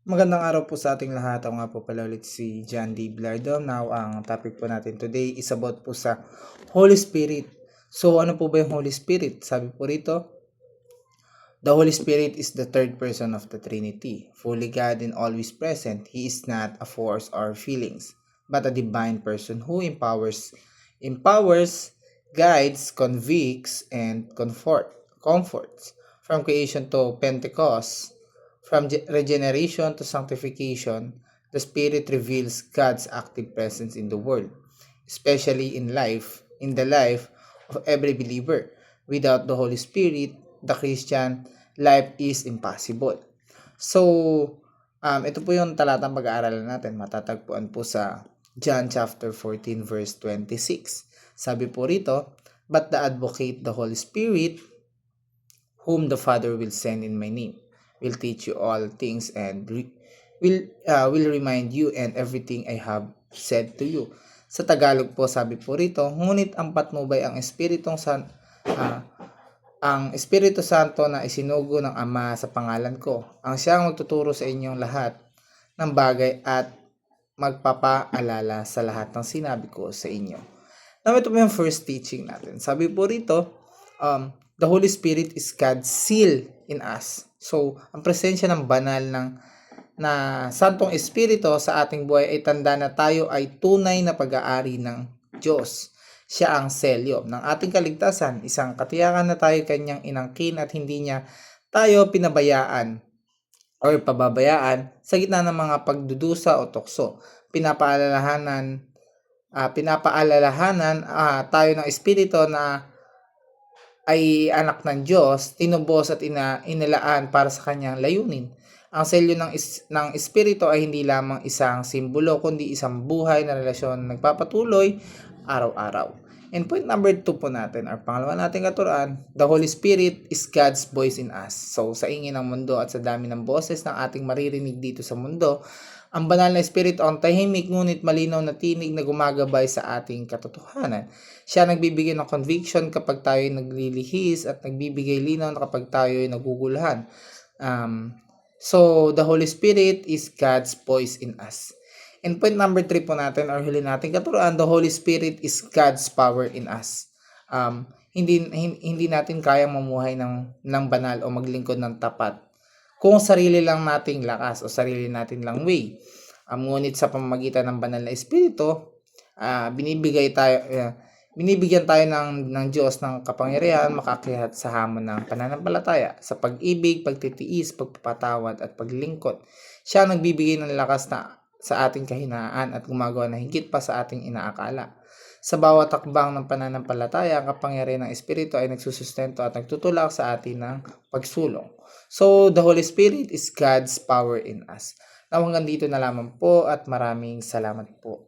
Magandang araw po sa ating lahat. Ako nga po pala ulit si John D. Blardo. Now, ang topic po natin today is about po sa Holy Spirit. So, ano po ba yung Holy Spirit? Sabi po rito, the Holy Spirit is the third person of the Trinity, fully God and always present. He is not a force or feelings, but a divine person who empowers, guides, convicts, and comforts. From creation to Pentecost, from regeneration to sanctification, the Spirit reveals God's active presence in the world, especially in the life of every believer. Without the Holy Spirit, the Christian life is impossible. So, ito po yung talatang pag-aaralan natin. Matatagpuan po sa John chapter 14 verse 26. Sabi po rito, "But the advocate, the Holy Spirit, whom the Father will send in my name, will teach you all things and will remind you and everything I have said to you." Sa Tagalog po, sabi po rito, "Ngunit ang patnubay ang Espiritu Santo na isinugo ng Ama sa pangalan ko, ang siyang magtuturo sa inyong lahat ng bagay at magpapaalala sa lahat ng sinabi ko sa inyo." Now, ito po yung first teaching natin. Sabi po rito, the Holy Spirit is God's seal in us. So, ang presensya ng banal na Santong Espiritu sa ating buhay ay tanda na tayo ay tunay na pag-aari ng Diyos. Siya ang selyo ng ating kaligtasan, isang katiyakan na tayo kanyang inangkin at hindi niya tayo pinabayaan or pababayaan sa gitna ng mga pagdudusa o tukso. Pinapaalalahanan tayo ng Espiritu na ay anak ng Diyos, tinubos at inilaan para sa kanyang layunin. Ang selyo ng Espiritu ay hindi lamang isang simbolo, kundi isang buhay na relasyon na nagpapatuloy araw-araw. And point number 2 po natin, or pangalawa nating katuruan, the Holy Spirit is God's voice in us. So, sa ingin ng mundo at sa dami ng boses ng ating maririnig dito sa mundo, ang banal na Espiritu ang tahimik ngunit malinaw na tinig na gumagabay sa ating katotohanan. Siya nagbibigay ng conviction kapag tayo ay naglilihis at nagbibigay linaw kapag tayo ay naguguluhan. So, the Holy Spirit is God's voice in us. And point number 3 po natin, or huli natin katuruan, the Holy Spirit is God's power in us. Hindi natin kayang mamuhay ng banal o maglingkod ng tapat kung sarili lang nating lakas o sarili natin lang way. Ngunit sa pamamagitan ng banal na Espiritu, binibigyan tayo ng Diyos ng kapangyarihan makakyat sa hamon ng pananampalataya, sa pag-ibig, pagtitiis, pagpapatawad at paglingkod. Siya nagbibigay ng lakas sa ating kahinaan at gumagawa na higit pa sa ating inaakala. Sa bawat takbang ng pananampalataya, ang kapangyarihan ng Espiritu ay nagsusustento at nagtutulak sa atin ng pagsulong. So, the Holy Spirit is God's power in us. Hanggang dito na lamang po at maraming salamat po.